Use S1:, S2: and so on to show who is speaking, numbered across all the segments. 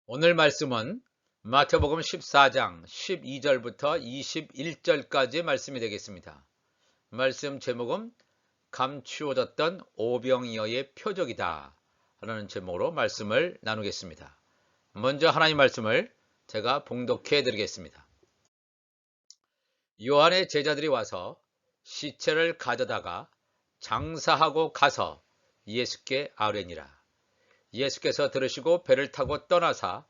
S1: 오늘 말씀은 마태복음 14장 12절부터 21절까지의 말씀이 되겠습니다. 말씀 제목은 감추어졌던 오병이어의 표적이다 라는 제목으로 말씀을 나누겠습니다. 먼저 하나님 말씀을 제가 봉독해 드리겠습니다. 요한의 제자들이 와서 시체를 가져다가 장사하고 가서 예수께 아뢰니라. 예수께서 들으시고 배를 타고 떠나사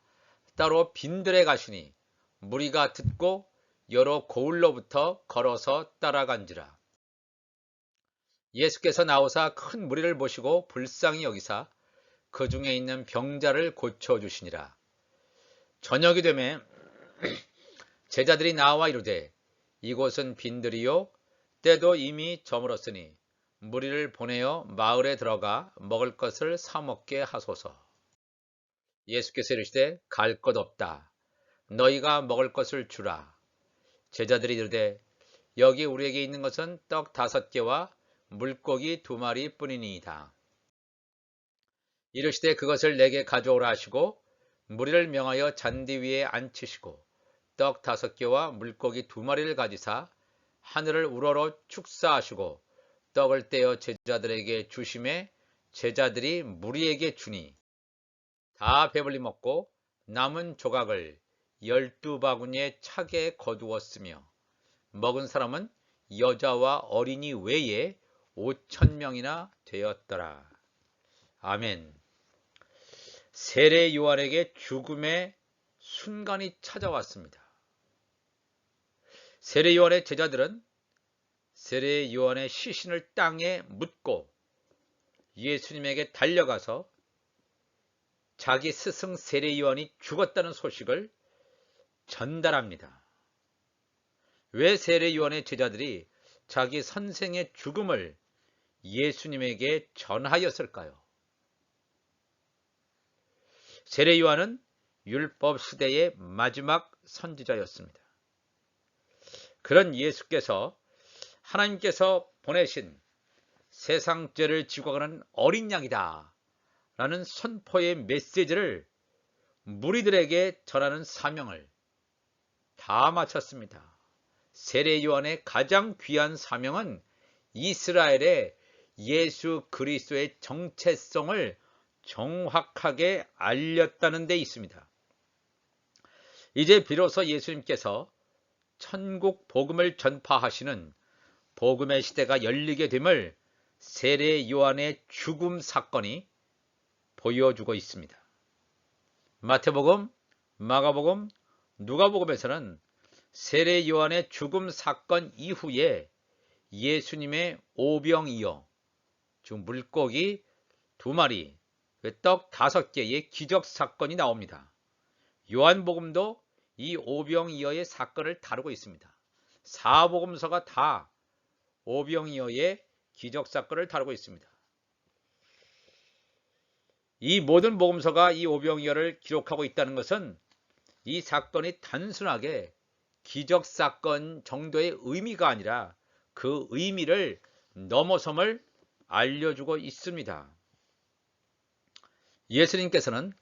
S1: 따로 빈들에 가시니 무리가 듣고 여러 고을로부터 걸어서 따라간지라. 예수께서 나오사 큰 무리를 보시고 불쌍히 여기사 그 중에 있는 병자를 고쳐주시니라. 저녁이 되매 제자들이 나와 이르되 이곳은 빈들이요 때도 이미 저물었으니 무리를 보내어 마을에 들어가 먹을 것을 사 먹게 하소서. 예수께서 이르시되 갈 것 없다. 너희가 먹을 것을 주라. 제자들이 이르되 여기 우리에게 있는 것은 떡 5개와 물고기 2마리 뿐이니이다. 이르시되 그것을 내게 가져오라 하시고 무리를 명하여 잔디 위에 앉히시고 떡 5개와 물고기 2마리를 가지사 하늘을 우러러 축사하시고 떡을 떼어 제자들에게 주심에 제자들이 무리에게 주니 다 배불리 먹고 남은 조각을 12바구니에 차게 거두었으며 먹은 사람은 여자와 어린이 외에 5,000명이나 되었더라. 아멘. 세례 요한에게 죽음의 순간이 찾아왔습니다. 세례 요한의 제자들은 세례 요한의 시신을 땅에 묻고 예수님에게 달려가서 자기 스승 세례 요한이 죽었다는 소식을 전달합니다. 왜 세례 요한의 제자들이 자기 선생의 죽음을 예수님에게 전하였을까요? 세례 요한은 율법 시대의 마지막 선지자였습니다. 그런 예수께서 하나님께서 보내신 세상 죄를 지고 가는 어린 양이다 라는 선포의 메시지를 무리들에게 전하는 사명을 다 마쳤습니다. 세례 요한의 가장 귀한 사명은 이스라엘의 예수 그리스도의 정체성을 정확하게 알렸다는 데 있습니다. 이제 비로소 예수님께서 천국 복음을 전파하시는 복음의 시대가 열리게 됨을 세례 요한의 죽음 사건이 보여주고 있습니다. 마태복음, 마가복음, 누가복음에서는 세례 요한의 죽음 사건 이후에 예수님의 오병이어, 즉 물고기 2마리, 떡 5개의 기적 사건이 나옵니다. 요한복음도 이 오병이어의 사건을 다루고 있습니다. 4복음서가 다 오병이어의 기적 사건을 다루고 있습니다. 이 모든 복음서가 이 오병이어를 기록하고 있다는 것은 이 사건이 단순하게 기적 사건 정도의 의미가 아니라 그 의미를 넘어섬을 알려주고 있습니다. 예수님께서는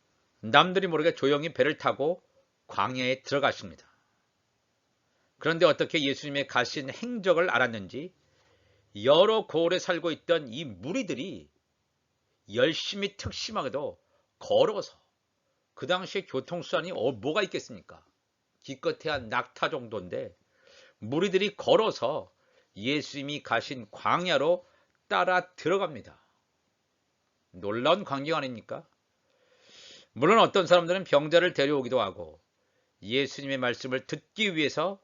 S1: 남들이 모르게 조용히 배를 타고 광야에 들어가십니다. 그런데 어떻게 예수님의 가신 행적을 알았는지 여러 고을에 살고 있던 이 무리들이 열심히 특심하게도 걸어서, 그 당시에 교통수단이 뭐가 있겠습니까? 기껏해야 낙타 정도인데 무리들이 걸어서 예수님이 가신 광야로 따라 들어갑니다. 놀라운 광경 아닙니까? 물론 어떤 사람들은 병자를 데려오기도 하고 예수님의 말씀을 듣기 위해서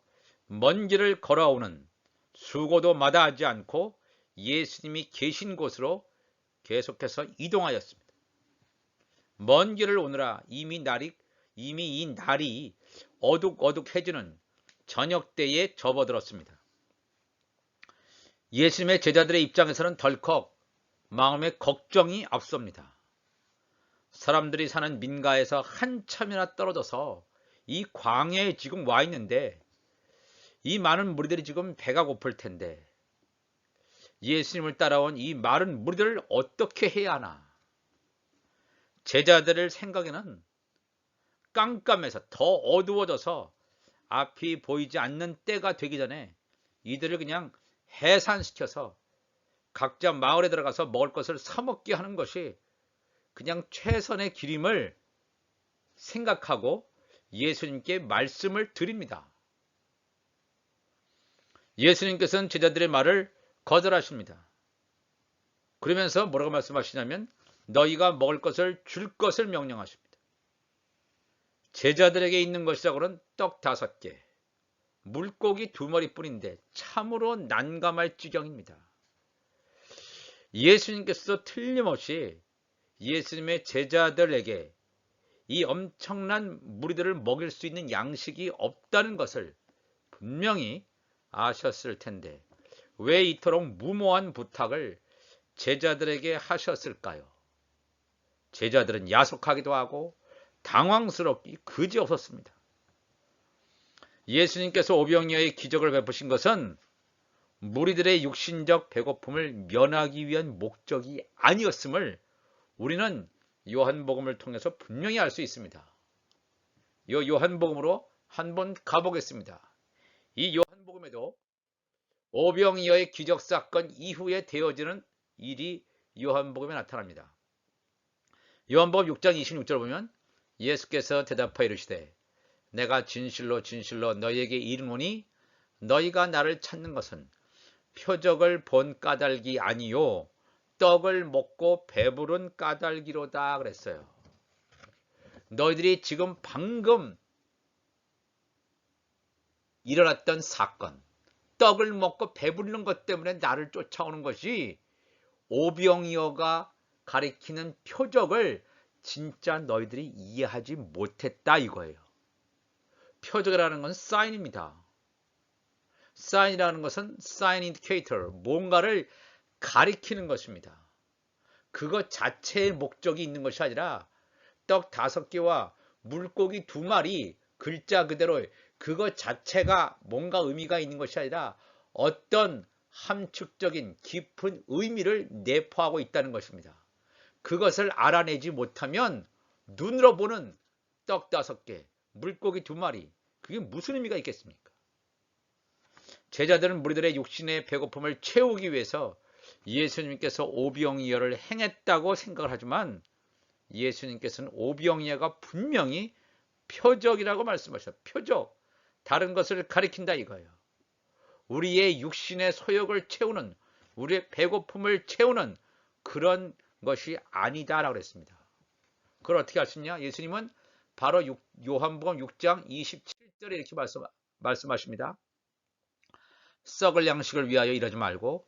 S1: 먼 길을 걸어오는, 수고도 마다하지 않고 예수님이 계신 곳으로 계속해서 이동하였습니다. 먼 길을 오느라 이미 이 날이 어둑어둑해지는 저녁 때에 접어들었습니다. 예수님의 제자들의 입장에서는 덜컥 마음에 걱정이 앞섭니다. 사람들이 사는 민가에서 한참이나 떨어져서 이 광야에 지금 와 있는데 이 많은 무리들이 지금 배가 고플 텐데 예수님을 따라온 이 많은 무리들을 어떻게 해야 하나? 제자들의 생각에는 깜깜해서 더 어두워져서 앞이 보이지 않는 때가 되기 전에 이들을 그냥 해산시켜서 각자 마을에 들어가서 먹을 것을 사 먹게 하는 것이 그냥 최선의 길임을 생각하고 예수님께 말씀을 드립니다. 예수님께서는 제자들의 말을 거절하십니다. 그러면서 뭐라고 말씀하시냐면 너희가 먹을 것을 줄 것을 명령하십니다. 제자들에게 있는 것이라고는 떡 5개, 물고기 2마리뿐인데 참으로 난감할 지경입니다. 예수님께서도 틀림없이 예수님의 제자들에게 이 엄청난 무리들을 먹일 수 있는 양식이 없다는 것을 분명히 아셨을 텐데 왜 이토록 무모한 부탁을 제자들에게 하셨을까요? 제자들은 야속하기도 하고 당황스럽기 그지없었습니다. 예수님께서 오병이어의 기적을 베푸신 것은 무리들의 육신적 배고픔을 면하기 위한 목적이 아니었음을 우리는 요한복음을 통해서 분명히 알 수 있습니다. 이 요한복음으로 한번 가보겠습니다. 이 요한복음에도 오병이어의 기적 사건 이후에 되어지는 일이 요한복음에 나타납니다. 요한복음 6장 26절을 보면 예수께서 대답하여 이르시되 내가 진실로 진실로 너희에게 이르노니 너희가 나를 찾는 것은 표적을 본 까닭이 아니요 떡을 먹고 배부른 까닭이로다 그랬어요. 너희들이 지금 방금 일어났던 사건, 떡을 먹고 배부르는 것 때문에 나를 쫓아오는 것이 오병이어가 가리키는 표적을 진짜 너희들이 이해하지 못했다 이거예요. 표적이라는 건 사인입니다. 사인이라는 것은 sign indicator, 뭔가를 가리키는 것입니다. 그것 자체의 목적이 있는 것이 아니라 떡 5개와 물고기 2마리 글자 그대로 그것 자체가 뭔가 의미가 있는 것이 아니라 어떤 함축적인 깊은 의미를 내포하고 있다는 것입니다. 그것을 알아내지 못하면 눈으로 보는 떡 5개, 물고기 2마리 그게 무슨 의미가 있겠습니까? 제자들은 무리들의 육신의 배고픔을 채우기 위해서 예수님께서 오병이어를 행했다고 생각을 하지만 예수님께서는 오병이어가 분명히 표적이라고 말씀하셨어요. 표적, 다른 것을 가리킨다 이거예요. 우리의 육신의 소욕을 채우는, 우리의 배고픔을 채우는 그런 것이 아니다라고 그랬습니다. 그걸 어떻게 할 수 있냐? 예수님은 바로 요한복음 6장 27절에 이렇게 말씀하십니다. 썩을 양식을 위하여 이러지 말고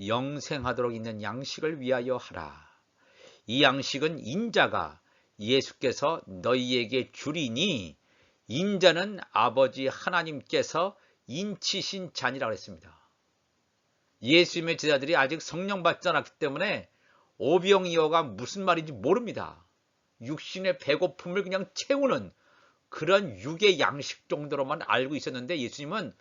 S1: 영생하도록 있는 양식을 위하여 하라. 이 양식은 인자가 예수께서 너희에게 주리니 인자는 아버지 하나님께서 인치신 잔이라고 했습니다. 예수님의 제자들이 아직 성령 받지 않았기 때문에 오병이어가 무슨 말인지 모릅니다. 육신의 배고픔을 그냥 채우는 그런 육의 양식 정도로만 알고 있었는데 예수님은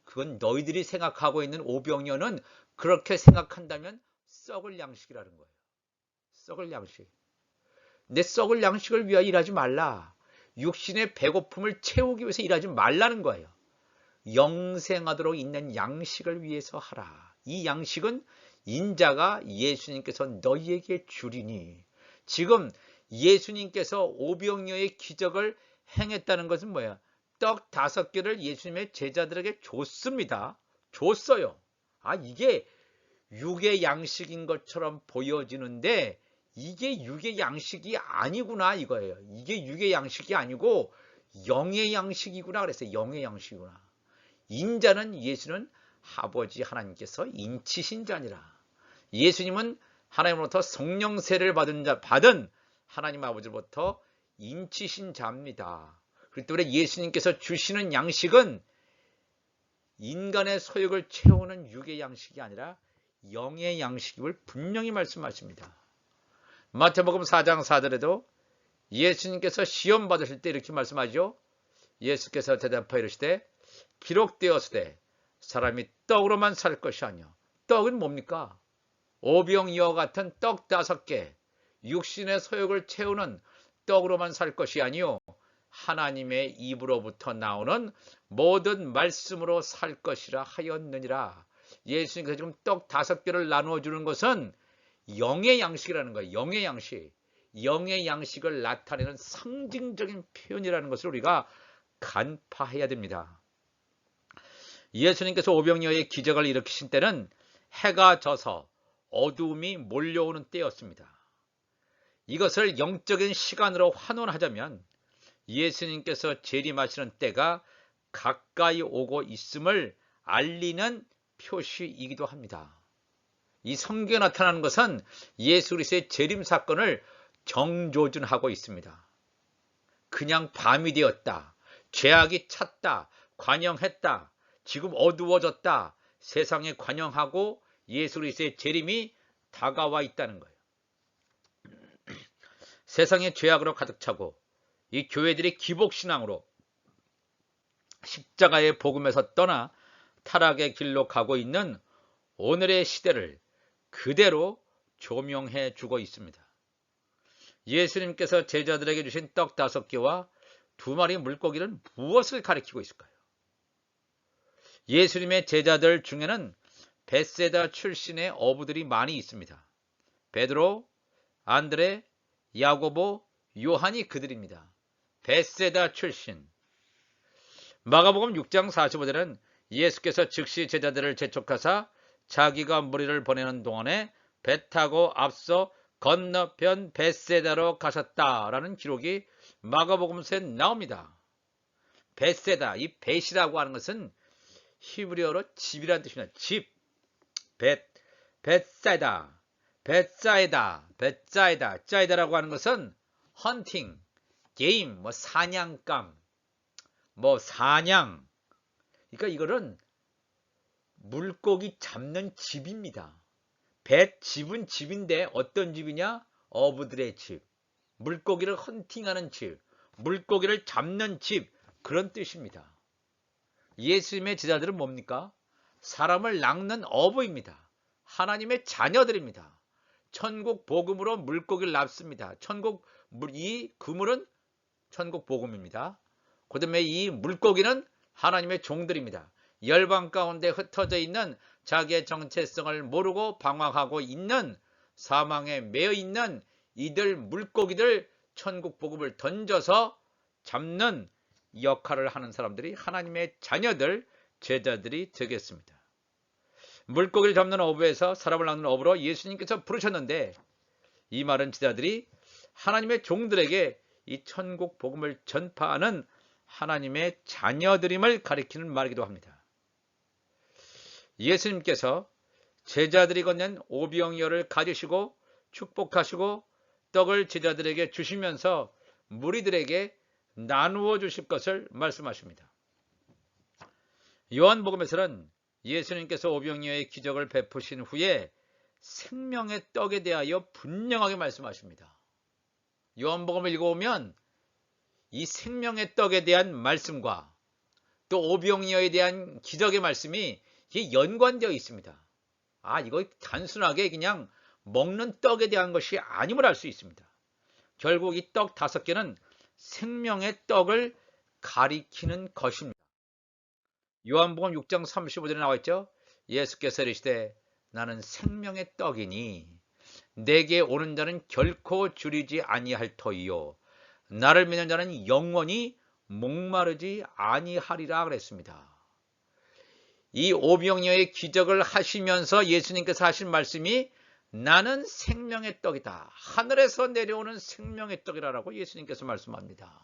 S1: 그건 너희들이 생각하고 있는 오병이어는 그렇게 생각한다면 썩을 양식이라는 거예요. 썩을 양식. 내 썩을 양식을 위하여 일하지 말라. 육신의 배고픔을 채우기 위해서 일하지 말라는 거예요. 영생하도록 있는 양식을 위해서 하라. 이 양식은 인자가 예수님께서 너희에게 주리니. 지금 예수님께서 오병이어의 기적을 행했다는 것은 뭐야? 떡 5개를 예수님의 제자들에게 줬습니다. 줬어요. 이게 육의 양식인 것처럼 보여지는데 이게 육의 양식이 아니구나 이거예요. 이게 육의 양식이 아니고 영의 양식이구나 그랬어요. 영의 양식이구나. 인자는 예수는 아버지 하나님께서 인치신 자니라. 예수님은 하나님으로부터 성령세를 받은 하나님 아버지로부터 인치신 자입니다. 그렇기 때문에 예수님께서 주시는 양식은 인간의 소욕을 채우는 육의 양식이 아니라 영의 양식임을 분명히 말씀하십니다. 마태복음 4장 4절에도 예수님께서 시험 받으실 때 이렇게 말씀하죠. 예수께서 대답하여 이르시되 기록되었으되 사람이 떡으로만 살 것이 아니요. 떡은 뭡니까? 오병이어 같은 떡 5개, 육신의 소욕을 채우는 떡으로만 살 것이 아니요 하나님의 입으로부터 나오는 모든 말씀으로 살 것이라 하였느니라. 예수님께서 지금 떡 5개를 나누어 주는 것은 영의 양식이라는 거예요. 영의 양식. 영의 양식을 나타내는 상징적인 표현이라는 것을 우리가 간파해야 됩니다. 예수님께서 오병이어의 기적을 일으키신 때는 해가 져서 어두움이 몰려오는 때였습니다. 이것을 영적인 시간으로 환원하자면 예수님께서 재림하시는 때가 가까이 오고 있음을 알리는 표시이기도 합니다. 이 성경에 나타나는 것은 예수 그리스도의 재림 사건을 정조준하고 있습니다. 그냥 밤이 되었다, 죄악이 찼다, 관영했다, 지금 어두워졌다, 세상에 관영하고 예수 그리스도의 재림이 다가와 있다는 거예요. 세상의 죄악으로 가득 차고 이 교회들이 기복신앙으로 십자가의 복음에서 떠나 타락의 길로 가고 있는 오늘의 시대를 그대로 조명해 주고 있습니다. 예수님께서 제자들에게 주신 떡 5개와 2마리 물고기는 무엇을 가리키고 있을까요? 예수님의 제자들 중에는 벳세다 출신의 어부들이 많이 있습니다. 베드로, 안드레, 야고보, 요한이 그들입니다. 벳세다 출신. 마가복음 6장 45절은 예수께서 즉시 제자들을 재촉하사 자기가 무리를 보내는 동안에 배 타고 앞서 건너편 벳세다로 가셨다라는 기록이 마가복음서에 나옵니다. 벳세다, 이 벳이라고 하는 것은 히브리어로 집이라는 뜻입니다. 집, 벳사이다, 짜이다라고 하는 것은 헌팅, 게임, 사냥감, 사냥. 그러니까 이거는 물고기 잡는 집입니다. 집은 집인데 어떤 집이냐? 어부들의 집. 물고기를 헌팅하는 집, 물고기를 잡는 집, 그런 뜻입니다. 예수님의 제자들은 뭡니까? 사람을 낚는 어부입니다. 하나님의 자녀들입니다. 천국 복음으로 물고기를 납습니다. 이 그물은 천국 복음입니다. 그 다음에 이 물고기는 하나님의 종들입니다. 열방 가운데 흩어져 있는 자기의 정체성을 모르고 방황하고 있는, 사망에 매여 있는 이들 물고기들 천국 복음을 던져서 잡는 역할을 하는 사람들이 하나님의 자녀들, 제자들이 되겠습니다. 물고기를 잡는 어부에서 사람을 낚는 어부로 예수님께서 부르셨는데, 이 말은 제자들이 하나님의 종들에게 이 천국 복음을 전파하는 하나님의 자녀들임을 가리키는 말이기도 합니다. 예수님께서 제자들이 건넨 오병이어를 가지시고 축복하시고 떡을 제자들에게 주시면서 무리들에게 나누어 주실 것을 말씀하십니다. 요한복음에서는 예수님께서 오병이어의 기적을 베푸신 후에 생명의 떡에 대하여 분명하게 말씀하십니다. 요한복음을 읽어보면 이 생명의 떡에 대한 말씀과 또 오병이어에 대한 기적의 말씀이 연관되어 있습니다. 이거 단순하게 그냥 먹는 떡에 대한 것이 아님을 알 수 있습니다. 결국 이 떡 5개는 생명의 떡을 가리키는 것입니다. 요한복음 6장 35절에 나와 있죠. 예수께서 이르시되 나는 생명의 떡이니 내게 오는 자는 결코 줄이지 아니할 터이요 나를 믿는 자는 영원히 목마르지 아니하리라 그랬습니다. 이 오병이어의 기적을 하시면서 예수님께서 하신 말씀이 나는 생명의 떡이다. 하늘에서 내려오는 생명의 떡이라고 예수님께서 말씀합니다.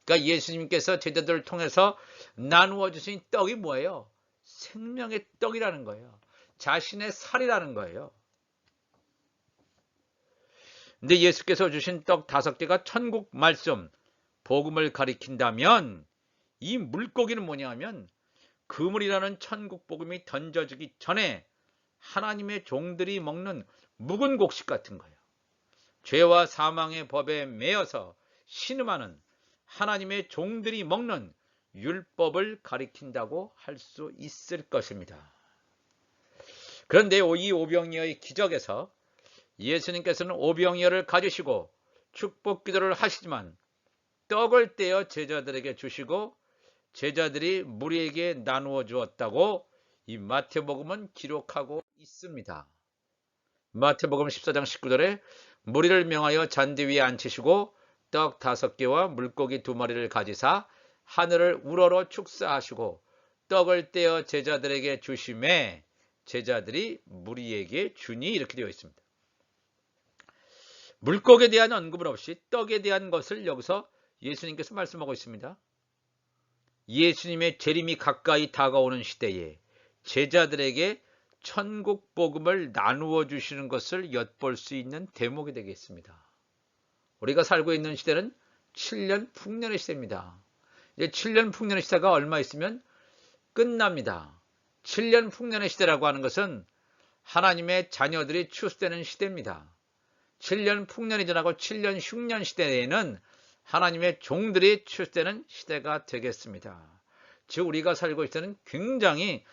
S1: 그러니까 예수님께서 제자들을 통해서 나누어 주신 떡이 뭐예요? 생명의 떡이라는 거예요. 자신의 살이라는 거예요. 근데 예수께서 주신 떡 5개가 천국 말씀, 복음을 가리킨다면 이 물고기는 뭐냐면 그물이라는 천국 복음이 던져지기 전에 하나님의 종들이 먹는 묵은 곡식 같은 거예요. 죄와 사망의 법에 매여서 신음하는 하나님의 종들이 먹는 율법을 가리킨다고 할 수 있을 것입니다. 그런데 이 오병이어의 기적에서 예수님께서는 오병이어를 가지시고 축복 기도를 하시지만 떡을 떼어 제자들에게 주시고 제자들이 무리에게 나누어 주었다고 이 마태복음은 기록하고 있습니다. 마태복음 14장 19절에 무리를 명하여 잔디 위에 앉히시고 떡 5개와 물고기 2마리를 가지사 하늘을 우러러 축사하시고 떡을 떼어 제자들에게 주심에 제자들이 무리에게 주니 이렇게 되어 있습니다. 물고기에 대한 언급은 없이 떡에 대한 것을 여기서 예수님께서 말씀하고 있습니다. 예수님의 재림이 가까이 다가오는 시대에 제자들에게 천국 복음을 나누어 주시는 것을 엿볼 수 있는 대목이 되겠습니다. 우리가 살고 있는 시대는 7년 풍년의 시대입니다. 이제 7년 풍년의 시대가 얼마 있으면 끝납니다. 7년 풍년의 시대라고 하는 것은 하나님의 자녀들이 추수되는 시대입니다. 7년 풍년이 지나고 7년 흉년 시대에는 하나님의 종들이 추수되는 시대가 되겠습니다. 즉 우리가 살고 있을 때는 굉장히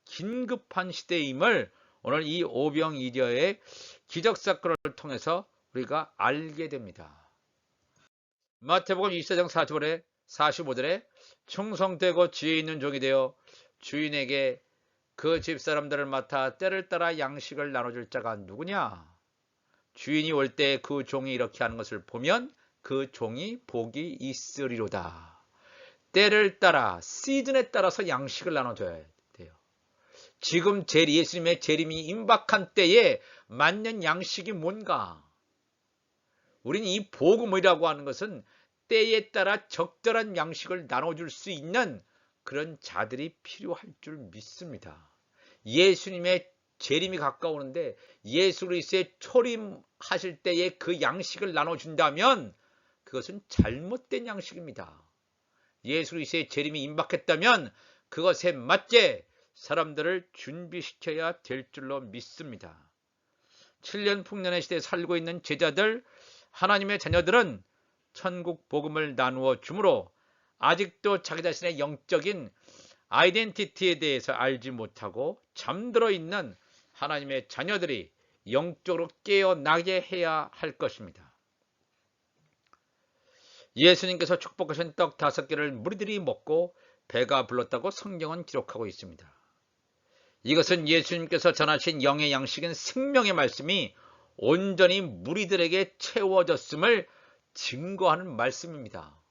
S1: 긴급한 시대임을 오늘 이 오병이어의 기적사건을 통해서 우리가 알게 됩니다. 마태복음 24장 45절에 충성되고 지혜 있는 종이 되어 주인에게 그 집사람들을 맡아 때를 따라 양식을 나눠줄 자가 누구냐? 주인이 올 때 그 종이 이렇게 하는 것을 보면 그 종이 복이 있으리로다. 때를 따라 시즌에 따라서 양식을 나눠줘야 돼요. 지금 예수님의 재림이 임박한 때에 맞는 양식이 뭔가? 우리는 이 복음이라고 하는 것은 때에 따라 적절한 양식을 나눠줄 수 있는 그런 자들이 필요할 줄 믿습니다. 예수님의 재림이 가까우는데 예수 그리스도의 초림하실 때에 그 양식을 나눠준다면 그것은 잘못된 양식입니다. 예수 그리스도의 재림이 임박했다면 그것에 맞게 사람들을 준비시켜야 될 줄로 믿습니다. 7년 풍년의 시대에 살고 있는 제자들, 하나님의 자녀들은 천국 복음을 나누어 주므로 아직도 자기 자신의 영적인 아이덴티티에 대해서 알지 못하고 잠들어 있는 하나님의 자녀들이 영적으로 깨어나게 해야 할 것입니다. 예수님께서 축복하신 떡 5개를 무리들이 먹고 배가 불렀다고 성경은 기록하고 있습니다. 이것은 예수님께서 전하신 영의 양식인 생명의 말씀이 온전히 무리들에게 채워졌음을 증거하는 말씀입니다.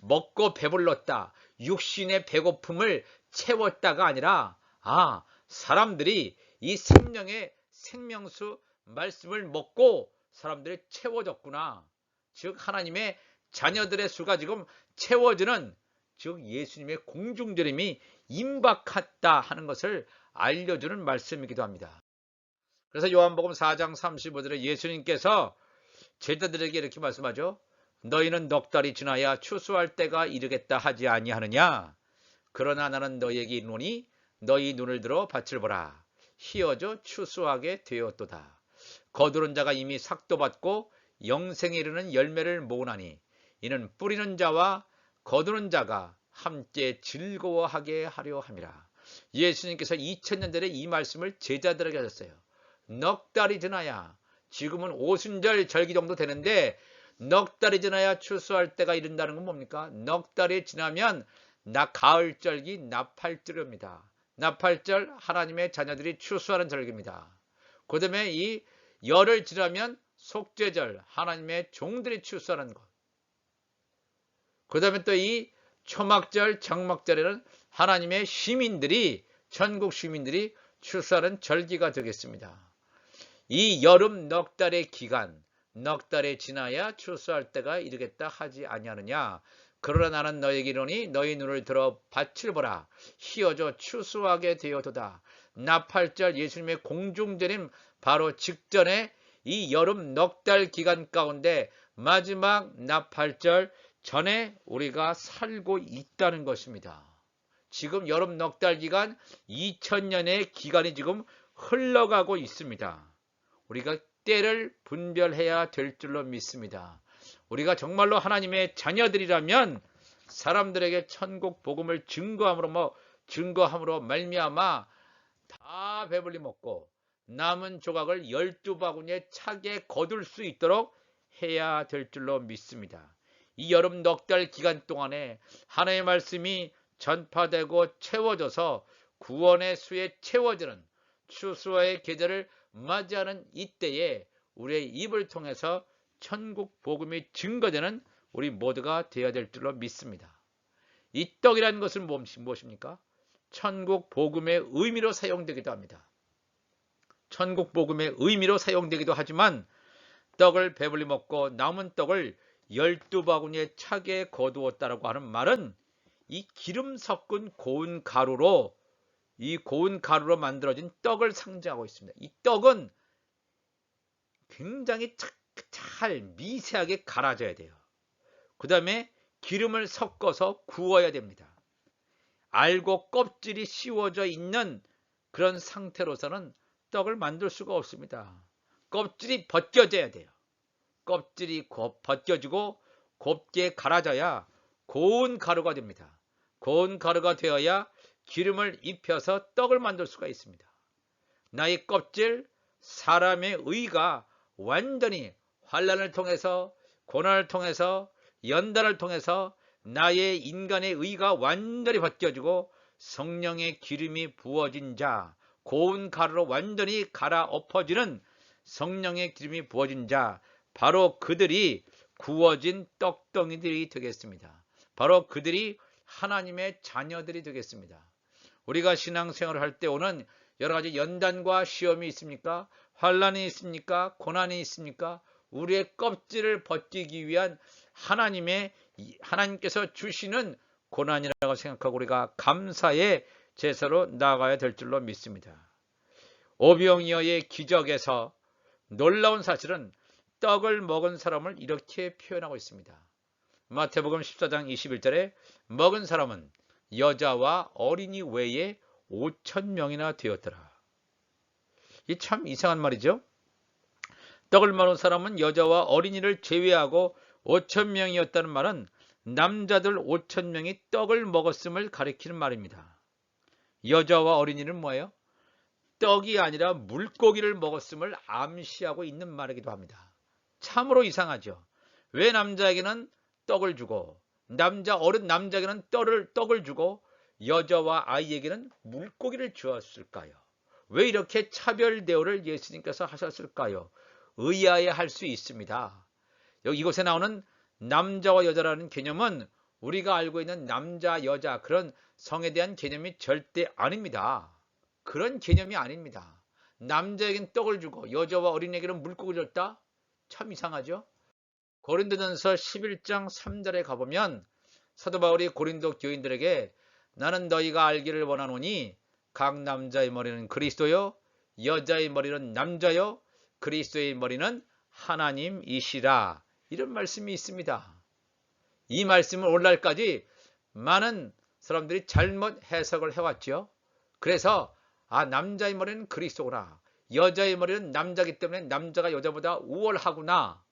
S1: 먹고 배불렀다, 육신의 배고픔을 채웠다가 아니라 사람들이 이 생명의 생명수 말씀을 먹고 사람들이 채워졌구나. 즉 하나님의 자녀들의 수가 지금 채워지는, 즉 예수님의 공중재림이 임박했다 하는 것을 알려주는 말씀이기도 합니다. 그래서 요한복음 4장 35절에 예수님께서 제자들에게 이렇게 말씀하죠. 너희는 넉 달이 지나야 추수할 때가 이르겠다 하지 아니하느냐? 그러나 나는 너희에게 이르노니 너희 눈을 들어 밭을 보라. 희어져 추수하게 되었도다. 거두는 자가 이미 삭도 받고 영생에 이르는 열매를 모으나니 이는 뿌리는 자와 거두는 자가 함께 즐거워하게 하려 함이라. 예수님께서 2000년 전에 이 말씀을 제자들에게 하셨어요. 넉 달이 지나야, 지금은 오순절 절기 정도 되는데 넉 달이 지나야 추수할 때가 이른다는 건 뭡니까? 넉 달이 지나면 가을절기 나팔절입니다. 나팔절 하나님의 자녀들이 추수하는 절기입니다. 그 다음에 이 열을 지나면 속죄절 하나님의 종들이 추수하는 것. 그 다음에 또 이 초막절 장막절에는 하나님의 시민들이, 천국 시민들이 추수하는 절기가 되겠습니다. 이 여름 넉 달의 기간, 넉 달이 지나야 추수할 때가 이르겠다 하지 아니하느냐? 그러나 나는 너에게 이르노니 너희 눈을 들어 밭을 보라. 희어져 추수하게 되어도다. 나팔절 예수님의 공중재림 바로 직전에 이 여름 넉 달 기간 가운데 마지막 나팔절 전에 우리가 살고 있다는 것입니다. 지금 여름 넉 달 기간 2000년의 기간이 지금 흘러가고 있습니다. 우리가 때를 분별해야 될 줄로 믿습니다. 우리가 정말로 하나님의 자녀들이라면 사람들에게 천국 복음을 증거함으로 말미암아 다 배불리 먹고 남은 조각을 12바구니에 차게 거둘 수 있도록 해야 될 줄로 믿습니다. 이 여름 넉 달 기간 동안에 하나님의 말씀이 전파되고 채워져서 구원의 수에 채워지는 추수와의 계절을 맞이하는 이때에 우리의 입을 통해서 천국 복음이 증거되는 우리 모두가 되어야 될 줄로 믿습니다. 이 떡이라는 것은 무엇입니까? 천국 복음의 의미로 사용되기도 합니다. 천국 복음의 의미로 사용되기도 하지만 떡을 배불리 먹고 남은 떡을 12바구니에 차게 거두었다라고 하는 말은 이 기름 섞은 고운 가루로 만들어진 떡을 상징하고 있습니다. 이 떡은 굉장히 잘 미세하게 갈아져야 돼요. 그 다음에 기름을 섞어서 구워야 됩니다. 알고 껍질이 씌워져 있는 그런 상태로서는 떡을 만들 수가 없습니다. 껍질이 벗겨져야 돼요. 껍질이 벗겨지고 곱게 갈아져야 고운 가루가 됩니다. 고운 가루가 되어야 기름을 입혀서 떡을 만들 수가 있습니다. 나의 껍질, 사람의 의가 완전히 환난을 통해서, 고난을 통해서, 연단을 통해서 나의 인간의 의가 완전히 벗겨지고 성령의 기름이 부어진 자, 고운 가루로 완전히 갈아 엎어지는 성령의 기름이 부어진 자, 바로 그들이 구워진 떡덩이들이 되겠습니다. 바로 그들이 하나님의 자녀들이 되겠습니다. 우리가 신앙생활을 할 때 오는 여러 가지 연단과 시험이 있습니까? 환난이 있습니까? 고난이 있습니까? 우리의 껍질을 벗기기 위한 하나님께서 주시는 고난이라고 생각하고 우리가 감사의 제사로 나아가야 될 줄로 믿습니다. 오병이어의 기적에서 놀라운 사실은 떡을 먹은 사람을 이렇게 표현하고 있습니다. 마태복음 14장 21절에 먹은 사람은 여자와 어린이 외에 5,000명이나 되었더라. 이 참 이상한 말이죠. 떡을 먹은 사람은 여자와 어린이를 제외하고 5,000명이었다는 말은 남자들 5,000명이 떡을 먹었음을 가리키는 말입니다. 여자와 어린이는 뭐예요? 떡이 아니라 물고기를 먹었음을 암시하고 있는 말이기도 합니다. 참으로 이상하죠. 왜 남자에게는 떡을 주고 남자에게는 떡을 주고 여자와 아이에게는 물고기를 주었을까요? 왜 이렇게 차별 대우를 예수님께서 하셨을까요? 의아해할 수 있습니다. 이곳에 나오는 남자와 여자라는 개념은 우리가 알고 있는 남자, 여자 그런 성에 대한 개념이 절대 아닙니다. 그런 개념이 아닙니다. 남자에게는 떡을 주고 여자와 어린이에게는 물고기를 줬다? 참 이상하죠? 고린도전서 11장 3절에 가보면 사도 바울이 고린도 교인들에게 나는 너희가 알기를 원하노니 각 남자의 머리는 그리스도요 여자의 머리는 남자요 그리스도의 머리는 하나님이시라. 이런 말씀이 있습니다. 이 말씀을 오늘날까지 많은 사람들이 잘못 해석을 해왔죠. 그래서 남자의 머리는 그리스도구나. 여자의 머리는 남자이기 때문에 남자가 여자보다 우월하구나.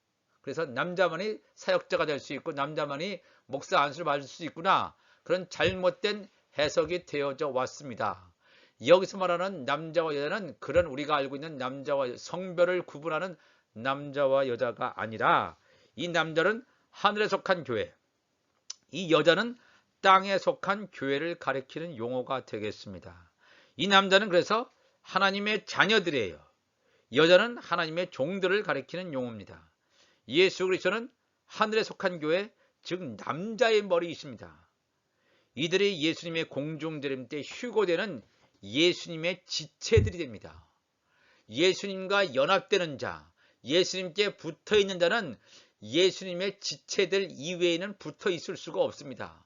S1: 그래서 남자만이 사역자가 될 수 있고 남자만이 목사 안수를 받을 수 있구나. 그런 잘못된 해석이 되어져 왔습니다. 여기서 말하는 남자와 여자는 그런 우리가 알고 있는 남자와 성별을 구분하는 남자와 여자가 아니라 이 남자는 하늘에 속한 교회, 이 여자는 땅에 속한 교회를 가리키는 용어가 되겠습니다. 이 남자는 그래서 하나님의 자녀들이에요. 여자는 하나님의 종들을 가리키는 용어입니다. 예수 그리스도는 하늘에 속한 교회, 즉 남자의 머리이십니다. 이들이 예수님의 공중재림 때 휴거되는 예수님의 지체들이 됩니다. 예수님과 연합되는 자, 예수님께 붙어있는 자는 예수님의 지체들 이외에는 붙어 있을 수가 없습니다.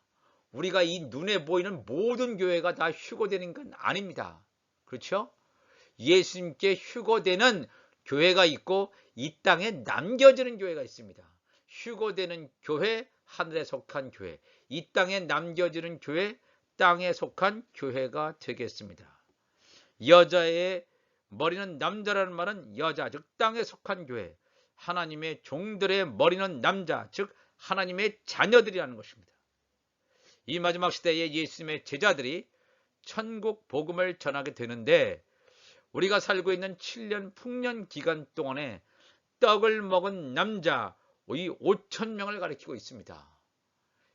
S1: 우리가 이 눈에 보이는 모든 교회가 다 휴거되는 건 아닙니다. 그렇죠? 예수님께 휴거되는 교회가 있고 이 땅에 남겨지는 교회가 있습니다. 휴거되는 교회, 하늘에 속한 교회, 이 땅에 남겨지는 교회, 땅에 속한 교회가 되겠습니다. 여자의 머리는 남자라는 말은 여자, 즉 땅에 속한 교회, 하나님의 종들의 머리는 남자, 즉 하나님의 자녀들이라는 것입니다. 이 마지막 시대에 예수님의 제자들이 천국 복음을 전하게 되는데 우리가 살고 있는 7년 풍년 기간 동안에 떡을 먹은 남자 이 5천 명을 가리키고 있습니다.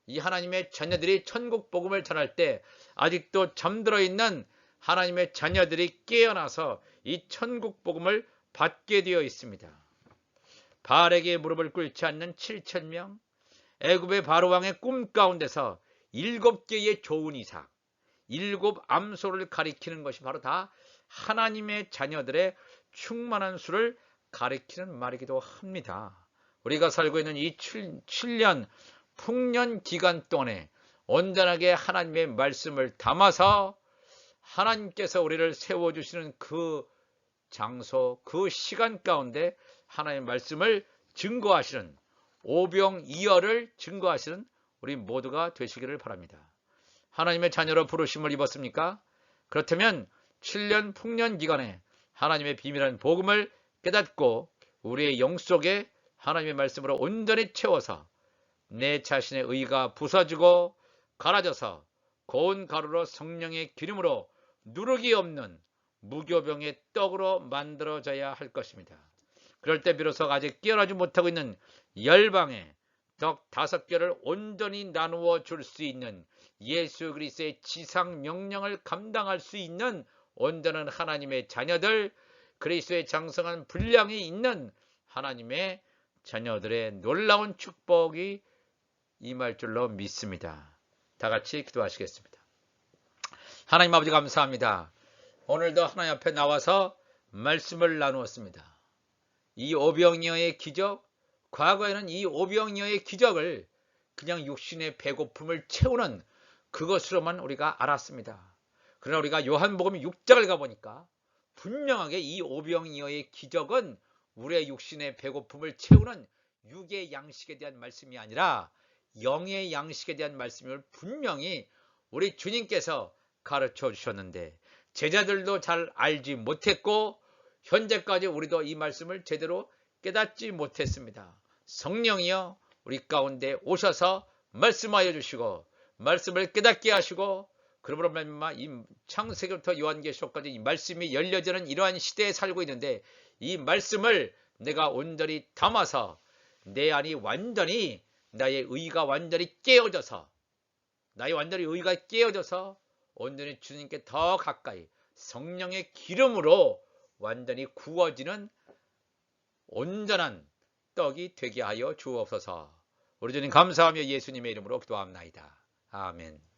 S1: 이 하나님의 자녀들이 천국 복음을 전할 때 아직도 잠들어 있는 하나님의 자녀들이 깨어나서 이 천국 복음을 받게 되어 있습니다. 바알에게 무릎을 꿇지 않는 7천 명, 애굽의 바로 왕의 꿈 가운데서 7개의 좋은 이삭, 7 암소를 가리키는 것이 바로 다 하나님의 자녀들의 충만한 수를 가리키는 말이기도 합니다. 우리가 살고 있는 이 7년 풍년 기간 동안에 온전하게 하나님의 말씀을 담아서 하나님께서 우리를 세워주시는 그 장소, 그 시간 가운데 하나님의 말씀을 증거하시는 오병이어를 증거하시는 우리 모두가 되시기를 바랍니다. 하나님의 자녀로 부르심을 입었습니까? 그렇다면 7년 풍년 기간에 하나님의 비밀한 복음을 깨닫고 우리의 영 속에 하나님의 말씀으로 온전히 채워서 내 자신의 의가 부서지고 갈아져서 고운 가루로 성령의 기름으로 누룩이 없는 무교병의 떡으로 만들어져야 할 것입니다. 그럴 때 비로소 아직 깨어나지 못하고 있는 열방에 떡 5개를 온전히 나누어 줄 수 있는 예수 그리스도의 지상 명령을 감당할 수 있는 온전한 하나님의 자녀들, 그리스도의 장성한 분량이 있는 하나님의 자녀들의 놀라운 축복이 임할 줄로 믿습니다. 다 같이 기도하시겠습니다. 하나님 아버지 감사합니다. 오늘도 하나님 앞에 나와서 말씀을 나누었습니다. 이 오병이어의 기적, 과거에는 이 오병이어의 기적을 그냥 육신의 배고픔을 채우는 그것으로만 우리가 알았습니다. 그러나 우리가 요한복음 6장을 가보니까 분명하게 이 오병이어의 기적은 우리의 육신의 배고픔을 채우는 육의 양식에 대한 말씀이 아니라 영의 양식에 대한 말씀을 분명히 우리 주님께서 가르쳐 주셨는데 제자들도 잘 알지 못했고 현재까지 우리도 이 말씀을 제대로 깨닫지 못했습니다. 성령이여 우리 가운데 오셔서 말씀하여 주시고 말씀을 깨닫게 하시고 그러므로 말미암아 이 창세기부터 요한계시록까지 이 말씀이 열려지는 이러한 시대에 살고 있는데 이 말씀을 내가 온전히 담아서 내 안이 완전히 나의 의가 완전히 깨어져서 나의 완전히 의가 깨어져서 온전히 주님께 더 가까이 성령의 기름으로 완전히 구워지는 온전한 떡이 되게 하여 주옵소서. 우리 주님 감사하며 예수님의 이름으로 기도합나이다. 아멘.